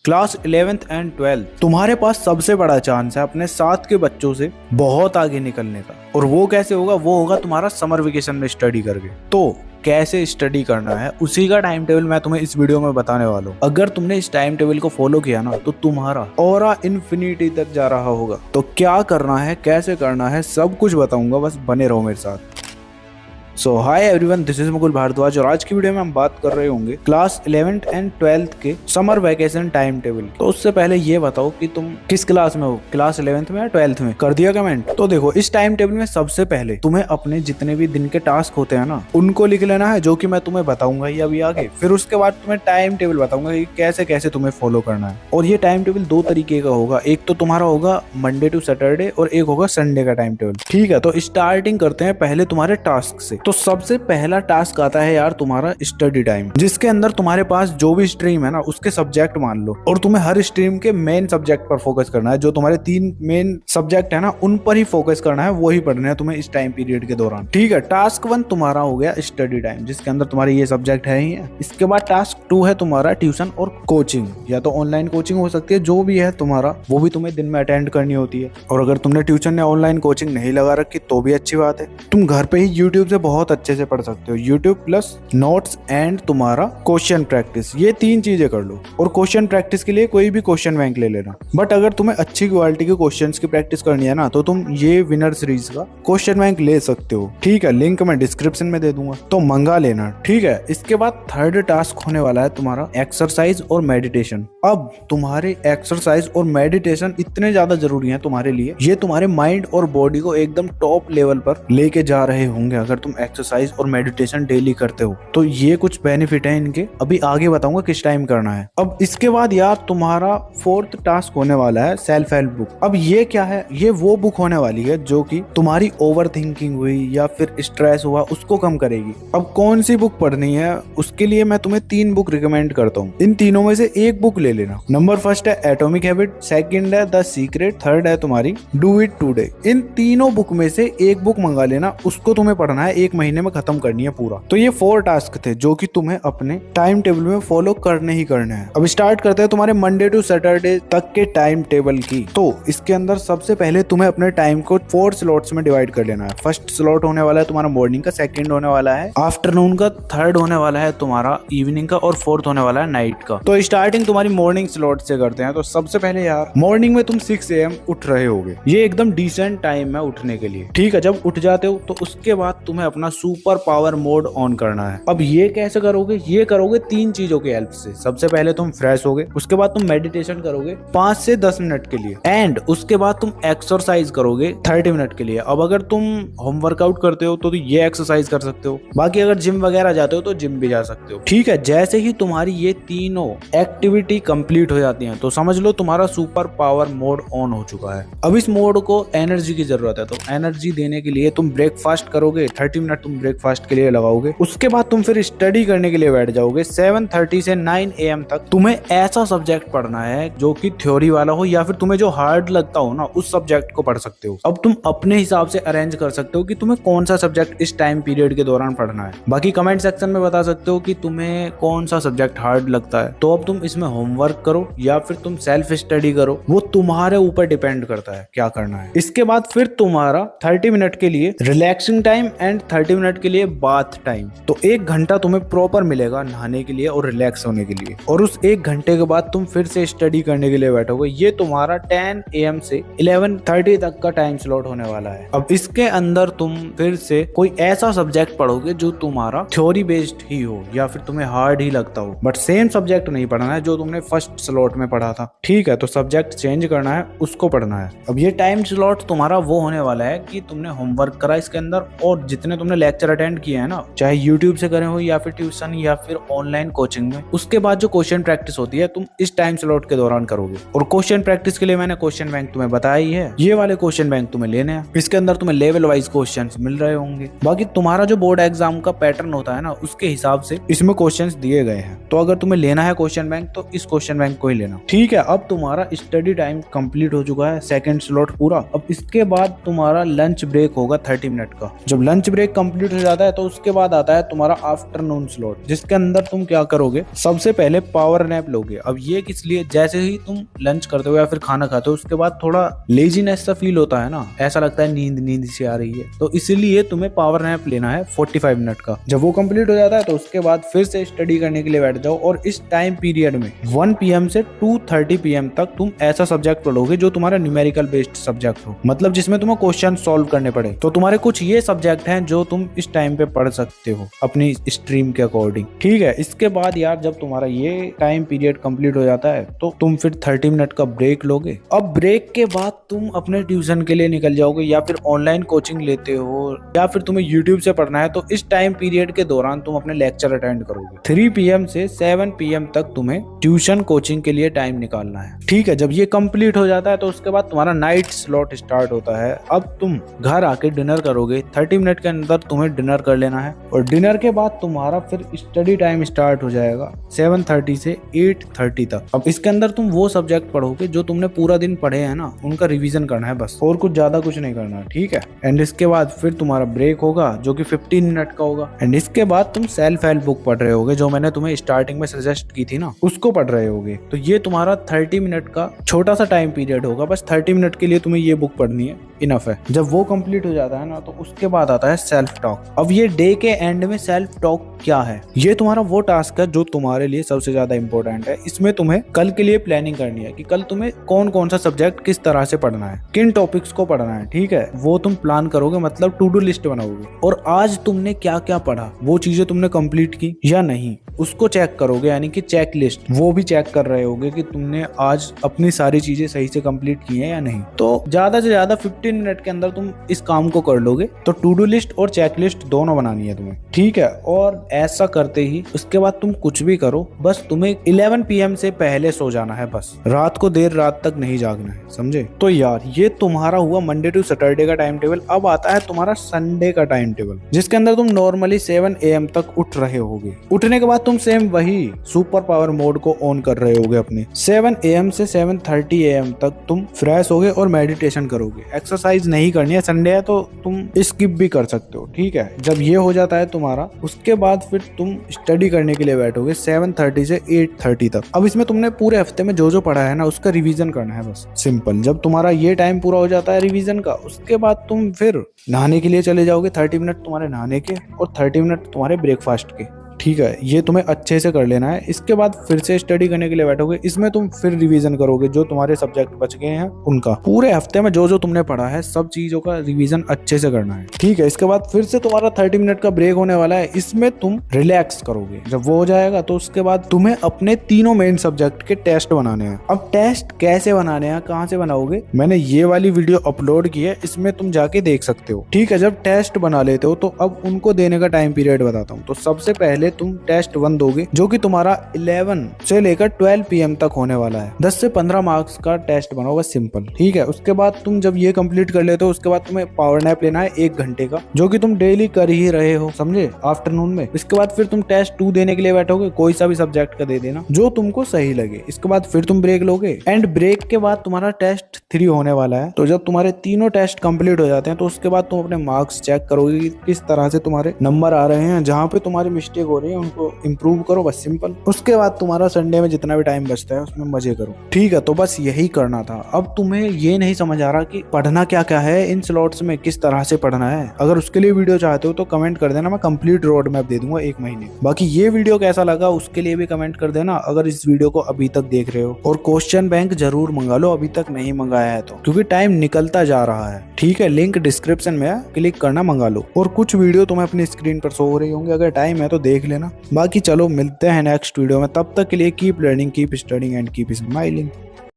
Class 11th and 12th तुम्हारे पास सबसे बड़ा चांस है अपने साथ के बच्चों से बहुत आगे निकलने का। और वो कैसे होगा? वो होगा तुम्हारा समर वेकेशन में स्टडी करके। तो कैसे स्टडी करना है उसी का टाइम टेबल मैं तुम्हें इस वीडियो में बताने वाला हूँ। अगर तुमने इस टाइम टेबल को फॉलो किया ना तो तुम्हारा ऑरा इन्फिनिटी तक जा रहा होगा। तो क्या करना है, कैसे करना है, सब कुछ बताऊंगा, बस बने रहो मेरे साथ। So hi everyone, this is Mukul Bhardwaj और आज की वीडियो में हम बात कर रहे होंगे क्लास 11th एंड 12th के समर वैकेशन टाइम टेबल। तो उससे पहले ये बताओ कि तुम किस क्लास में हो, क्लास 11th में या 12th में? कर दिया कमेंट? तो देखो, इस टाइम टेबल में सबसे पहले तुम्हें अपने जितने भी दिन के टास्क होते हैं ना उनको लिख लेना है, जो कि मैं तुम्हें बताऊंगा ही अभी आगे। फिर उसके बाद तुम्हें टाइम टेबल बताऊंगा कि कैसे कैसे तुम्हें फॉलो करना है। और ये टाइम टेबल दो तरीके का होगा, एक तो तुम्हारा होगा मंडे टू सैटरडे और एक होगा संडे का टाइम टेबल। ठीक है, तो स्टार्टिंग करते हैं पहले तुम्हारे टास्क से। तो सबसे पहला टास्क आता है यार तुम्हारा स्टडी टाइम, जिसके अंदर तुम्हारे पास जो भी स्ट्रीम है ना उसके सब्जेक्ट मान लो, और तुम्हें हर स्ट्रीम के मेन सब्जेक्ट पर फोकस करना है। जो तुम्हारे 3 मेन सब्जेक्ट है ना उन पर ही फोकस करना है, वही पढ़ने हैं तुम्हें इस टाइम पीरियड के दौरान। ठीक है, टास्क 1 तुम्हारा हो गया स्टडी टाइम, जिसके अंदर तुम्हारे ये सब्जेक्ट है ही है। इसके बाद टास्क 2 है तुम्हारा ट्यूशन और कोचिंग, या तो ऑनलाइन कोचिंग हो सकती है, जो भी है तुम्हारा वो भी तुम्हें दिन में अटेंड करनी होती है। और अगर तुमने ट्यूशन या ऑनलाइन कोचिंग नहीं लगा रखी तो भी अच्छी बात है, तुम घर पे ही यूट्यूब से बहुत अच्छे से पढ़ सकते हो। यूट्यूब प्लस नोट्स एंड तुम्हारा क्वेश्चन प्रैक्टिस, ये 3 चीजें कर लो। और क्वेश्चन प्रैक्टिस के लिए कोई भी क्वेश्चन बैंक ले लेना। बट अगर तुम्हें अच्छी क्वालिटी के क्वेश्चंस की प्रैक्टिस करनी है ना तो तुम ये विनर सीरीज का क्वेश्चन बैंक ले सकते हो। ठीक है, लिंक मैं डिस्क्रिप्शन में दे दूंगा, तो मंगा लेना। ठीक है, इसके बाद थर्ड टास्क होने वाला है तुम्हारा एक्सरसाइज और मेडिटेशन। अब तुम्हारे एक्सरसाइज और मेडिटेशन इतने ज्यादा जरूरी हैं तुम्हारे लिए, ये तुम्हारे माइंड और बॉडी को एकदम टॉप लेवल पर लेके जा रहे होंगे अगर तुम एक्सरसाइज और मेडिटेशन डेली करते हो। तो ये कुछ बेनिफिट है इनके, अभी आगे बताऊंगा किस टाइम करना है। अब इसके बाद यार तुम्हारा फोर्थ टास्क होने वाला है सेल्फ हेल्प बुक। अब ये क्या है? ये वो बुक होने वाली है जो कि तुम्हारी ओवर थिंकिंग हुई या फिर स्ट्रेस हुआ उसको कम करेगी। अब कौन सी बुक पढ़नी है उसके लिए मैं तुम्हें 3 बुक रिकमेंड करता हूँ। इन तीनों में से एक बुक ले लेना। नंबर फर्स्ट है एटॉमिक हैबिट, सेकंड है द सीक्रेट, थर्ड है तुम्हारी डू इट टुडे। इन तीनों बुक में से एक बुक मंगा लेना, उसको तुम्हें पढ़ना है, 1 महीने में खत्म करनी है पूरा। तो ये 4 टास्क थे जो कि तुम्हें अपने टाइम टेबल में फॉलो करने ही करने हैं। अब स्टार्ट करते हैं तुम्हारे मंडे टू सैटरडे तक के टाइम टेबल की। तो इसके अंदर सबसे पहले तुम्हें अपने टाइम को 4 स्लॉट्स में डिवाइड कर लेना है। फर्स्ट स्लॉट होने वाला है तुम्हारा मॉर्निंग का, सेकंड होने वाला है आफ्टरनून का, थर्ड होने वाला है तुम्हारा इवनिंग का और फोर्थ होने वाला है नाइट का। तो स्टार्टिंग तुम्हारी मॉर्निंग स्लॉट से करते हैं। तो सबसे पहले यार मॉर्निंग में तुम 6 AM उठ रहे होगे, ये एकदम डिसेंट टाइम है उठने के लिए। ठीक है, जब उठ जाते हो तो उसके बाद तुम्हें अपना सुपर पावर मोड ऑन करना है। अब ये कैसे करोगे? ये करोगे 3 चीजों की हेल्प से। सबसे पहले तुम फ्रेश होगे, उसके बाद तुम मेडिटेशन करोगे 5 से 10 मिनट के लिए, एंड उसके बाद तुम एक्सरसाइज करोगे 30 मिनट के लिए। अब अगर तुम होम वर्कआउट करते हो तो ये एक्सरसाइज कर सकते हो, बाकी अगर जिम वगैरह जाते हो तो जिम भी जा सकते हो। ठीक है, जैसे ही तुम्हारी ये तीनों एक्टिविटी कंप्लीट हो जाती हैं तो समझ लो तुम्हारा सुपर पावर मोड ऑन हो चुका है। अब इस मोड को एनर्जी की जरूरत है, तो एनर्जी देने के लिए तुम ब्रेकफास्ट करोगे, 30 मिनट तुम ब्रेकफास्ट के लिए लगाओगे। उसके बाद तुम फिर स्टडी करने के लिए बैठ जाओगे 7:30 से 9 AM तक। तुम्हें ऐसा सब्जेक्ट पढ़ना है जो कि थ्योरी वाला हो, या फिर तुम्हें जो हार्ड लगता हो ना उस सब्जेक्ट को पढ़ सकते हो। अब तुम अपने हिसाब से अरेंज कर सकते हो कि तुम्हें कौन सा सब्जेक्ट इस टाइम पीरियड के दौरान पढ़ना है। बाकी कमेंट सेक्शन में बता सकते हो कि तुम्हें कौन सा सब्जेक्ट हार्ड लगता है। तो अब तुम इसमें होमवर्क करो या फिर तुम सेल्फ स्टडी करो, वो तुम्हारे ऊपर डिपेंड करता है क्या करना है। इसके बाद फिर तुम्हारा 30 मिनट के लिए रिलैक्सिंग टाइम एंड 30 मिनट के लिए बाथ टाइम। तो 1 घंटा तुम्हें प्रॉपर मिलेगा नहाने के लिए और रिलैक्स होने के लिए। और उस 1 घंटे के बाद तुम फिर से स्टडी करने के लिए बैठोगे। ये तुम्हारा 10 AM से 11:30 तक का टाइम स्लॉट होने वाला है। अब इसके अंदर तुम फिर से कोई ऐसा सब्जेक्ट पढ़ोगे जो तुम्हारा थ्योरी बेस्ड ही हो या फिर तुम्हें हार्ड ही लगता हो, बट सेम सब्जेक्ट नहीं पढ़ना है जो तुमने फर्स्ट स्लॉट में पढ़ा था। ठीक है, तो सब्जेक्ट चेंज करना है, उसको पढ़ना है। अब ये टाइम स्लॉट तुम्हारा वो होने वाला है कि तुमने होमवर्क करा इसके अंदर, और जितने तुमने लेक्चर अटेंड किए हैं ना, चाहे यूट्यूब से करे हो या फिर ट्यूशन या फिर ऑनलाइन कोचिंग में, उसके बाद जो क्वेश्चन प्रैक्टिस होती है तुम इस टाइम स्लॉट के दौरान करोगे। और क्वेश्चन प्रैक्टिस के लिए मैंने क्वेश्चन बैंक तुम्हें बताया ही है, ये वाले क्वेश्चन बैंक तुम्हें लेने हैं। इसके अंदर तुम्हें लेवल वाइज क्वेश्चंस मिल रहे होंगे। बाकी तुम्हारा जो बोर्ड एग्जाम का पैटर्न होता है ना उसके हिसाब से इसमें क्वेश्चंस दिए गए हैं। तो अगर तुम्हें लेना है क्वेश्चन बैंक तो इस क्वेश्चन बैंक को ही लेना। ठीक है, अब तुम्हारा स्टडी टाइम कंप्लीट हो चुका है, सेकंड स्लॉट पूरा। अब इसके बाद तुम्हारा लंच ब्रेक होगा 30 मिनट का। जब लंच ब्रेक कंप्लीट हो जाता है तो उसके बाद आता है तुम्हारा आफ्टरनून स्लॉट, जिसके अंदर तुम क्या करोगे, सबसे पहले पावर नैप लोगे। अब ये किस लिए, जैसे ही तुम लंच करते हो या फिर खाना खाते हो उसके बाद थोड़ा लेजीनेस सा फील होता है ना, ऐसा लगता है नींद नींद सी आ रही है, तो इसलिए तुम्हें पावर नैप लेना है 45 मिनट का। जब वो कंप्लीट हो जाता है तो उसके बाद फिर से स्टडी करने के लिए बैठ जाओ, और इस टाइम पीरियड में 1 PM से 2:30 PM तक तुम ऐसा सब्जेक्ट पढ़ोगे जो तुम्हारा न्यूमेरिकल बेस्ड सब्जेक्ट हो, मतलब जिसमें तुम्हें क्वेश्चन सॉल्व करने पड़े। तो तुम्हारे कुछ ये सब्जेक्ट हैं जो तुम इस टाइम पे पढ़ सकते हो अपनी स्ट्रीम के अकॉर्डिंग, ठीक है। इसके बाद यार जब तुम्हारा ये टाइम पीरियड कंप्लीट हो जाता है तो तुम फिर 30 मिनट का ब्रेक लोगे। अब ब्रेक के बाद तुम अपने ट्यूशन के लिए निकल जाओगे, या फिर ऑनलाइन कोचिंग लेते हो, या फिर तुम्हें यूट्यूब से पढ़ना है, तो इस टाइम पीरियड के दौरान तुम अपने लेक्चर अटेंड करोगे। 3 PM से 7 PM तक तुम्हें ट्यूशन कोचिंग के लिए टाइम निकालना है, ठीक है। जब ये कंप्लीट हो जाता है तो उसके बाद तुम्हारा नाइट स्लॉट स्टार्ट होता है। अब तुम घर आके डिनर करोगे, 30 मिनट के अंदर तुम्हें डिनर कर लेना है, और डिनर के बाद तुम्हारा फिर स्टडी टाइम स्टार्ट हो जाएगा 7:30 से 8:30 तक। अब इसके अंदर तुम वो सब्जेक्ट पढ़ोगे जो तुमने पूरा दिन पढ़े हैं ना, उनका रिवीजन करना है बस, और कुछ ज्यादा कुछ नहीं करना, ठीक है। एंड इसके बाद फिर तुम्हारा ब्रेक होगा जो कि 15 मिनट का होगा, एंड इसके बाद तुम सेल्फ हेल्प बुक पढ़ रहे होगे जो मैंने तुम्हें स्टार्टिंग में सजेस्ट की थी ना, उसको पढ़ रहे होगे। तो ये तुम्हारा 30 मिनट का छोटा सा टाइम पीरियड होगा, बस 30 मिनट के लिए तुम्हें ये बुक पढ़नी है, इनफ है। जब वो कंप्लीट हो जाता है ना तो उसके बाद आता है सेल्फ टॉक। अब ये डे के एंड में सेल्फ टॉक क्या है, ये तुम्हारा वो टास्क है जो तुम्हारे लिए सबसे ज्यादा इंपॉर्टेंट है। इसमें तुम्हें कल के लिए प्लानिंग करनी है कि कल तुम्हें कौन कौन सा सब्जेक्ट किस तरह से पढ़ना है, किन टॉपिक्स को पढ़ना है, ठीक है। वो तुम प्लान करोगे, मतलब टू डू लिस्ट बनाओगे, और आज तुमने क्या क्या पढ़ा, वो चीजें तुमने कंप्लीट की या नहीं, उसको चेक करोगे, यानी कि चेक लिस्ट। वो भी चेक कर रहे होगे कि तुमने आज अपनी सारी चीजें सही से कंप्लीट की है या नहीं। तो ज्यादा से ज्यादा 15 मिनट के अंदर तुम इस काम को कर लोगे। तो टू डू लिस्ट और चेक लिस्ट दोनों बनानी है तुम्हें, ठीक है। और ऐसा करते ही उसके बाद तुम कुछ भी करो, बस तुम्हें 11 PM से पहले सो जाना है, बस रात को देर रात तक नहीं जागना है, समझे। तो यार ये तुम्हारा हुआ मंडे टू सैटरडे का टाइम टेबल। अब आता है तुम्हारा संडे का टाइम टेबल, जिसके अंदर तुम नॉर्मली 7 AM तक उठ रहे होगे। उठने के बाद तुम सेम वही सुपर पावर मोड को ऑन कर रहे होगे अपने। 7 AM से 7:30 AM तक तुम फ्रेश होगे और मेडिटेशन करोगे। एक्सरसाइज नहीं करनी है, संडे है तो तुम स्किप भी कर सकते हो, ठीक है। जब ये हो जाता है तुम्हारा, उसके बाद फिर तुम स्टडी करने के लिए बैठोगे 7:30 से 8:30 तक। अब इसमें तुमने पूरे हफ्ते में जो जो पढ़ा है ना उसका रिवीजन करना है, बस सिंपल। जब तुम्हारा ये टाइम पूरा हो जाता है रिवीजन का, उसके बाद तुम फिर नहाने के लिए चले जाओगे। 30 मिनट तुम्हारे नहाने के और 30 मिनट तुम्हारे ब्रेकफास्ट के, ठीक है। ये तुम्हें अच्छे से कर लेना है। इसके बाद फिर से स्टडी करने के लिए बैठोगे। इसमें तुम फिर रिवीजन करोगे जो तुम्हारे सब्जेक्ट बच गए हैं उनका। पूरे हफ्ते में जो जो तुमने पढ़ा है सब चीजों का रिवीजन अच्छे से करना है, ठीक है। इसके बाद फिर से तुम्हारा 30 मिनट का ब्रेक होने वाला है। इसमें तुम रिलैक्स करोगे। जब वो हो जाएगा तो उसके बाद तुम्हें अपने तीनों मेन सब्जेक्ट के टेस्ट बनाने हैं। अब टेस्ट कैसे बनाने हैं, कहाँ से बनाओगे, मैंने ये वाली वीडियो अपलोड की है, इसमें तुम जाके देख सकते हो, ठीक है। जब टेस्ट बना लेते हो तो अब उनको देने का टाइम पीरियड बताता हूँ। तो सबसे पहले तुम टेस्ट 1 दोगे जो कि तुम्हारा 11 से लेकर 12 PM तक होने वाला है। 10 से 15 मार्क्स का टेस्ट बनाओगे, सिंपल, ठीक है। उसके बाद तुम जब ये कंप्लीट कर लेते हो उसके बाद तुम्हें पावर नैप लेना है 1 घंटे का, जो कि तुम डेली कर ही रहे हो, समझे, आफ्टरनून में। इसके बाद फिर तुम टेस्ट 2 देने के लिए बैठोगे। कोई सा भी सब्जेक्ट का दे देना जो तुमको सही लगे। इसके बाद फिर तुम ब्रेक लोगे, एंड ब्रेक के बाद तुम्हारा टेस्ट 3 होने वाला है। तो जब तुम्हारे तीनों टेस्ट कंप्लीट हो जाते हैं तो उसके बाद तुम अपने मार्क्स चेक करोगे कि किस तरह से तुम्हारे नंबर आ रहे हैं। जहाँ पे तुम्हारी मिस्टेक हो रही है उनको इम्प्रूव करो, बस सिंपल। उसके बाद तुम्हारा संडे में जितना भी टाइम बचता है उसमें मजे करो, ठीक है। तो बस यही करना था। अब तुम्हें ये नहीं समझ आ रहा कि पढ़ना क्या क्या है इन स्लॉट्स में, किस तरह से पढ़ना है। अगर उसके लिए वीडियो चाहते हो तो कमेंट कर देना, मैं कंप्लीट रोड मैप दे दूंगा 1 महीने। बाकी ये वीडियो कैसा लगा उसके लिए भी कमेंट कर देना, अगर इस वीडियो को अभी तक देख रहे हो। और क्वेश्चन बैंक जरूर मंगा लो अभी तक नहीं मंगाया है तो, क्योंकि टाइम निकलता जा रहा है, ठीक है। लिंक डिस्क्रिप्शन में है, क्लिक करना, मंगा लो। और कुछ वीडियो तुम्हें अपनी स्क्रीन पर शो हो रही होंगी, अगर टाइम है तो देख लेना। बाकी चलो मिलते हैं नेक्स्ट वीडियो में, तब तक के लिए keep learning, keep studying and keep smiling.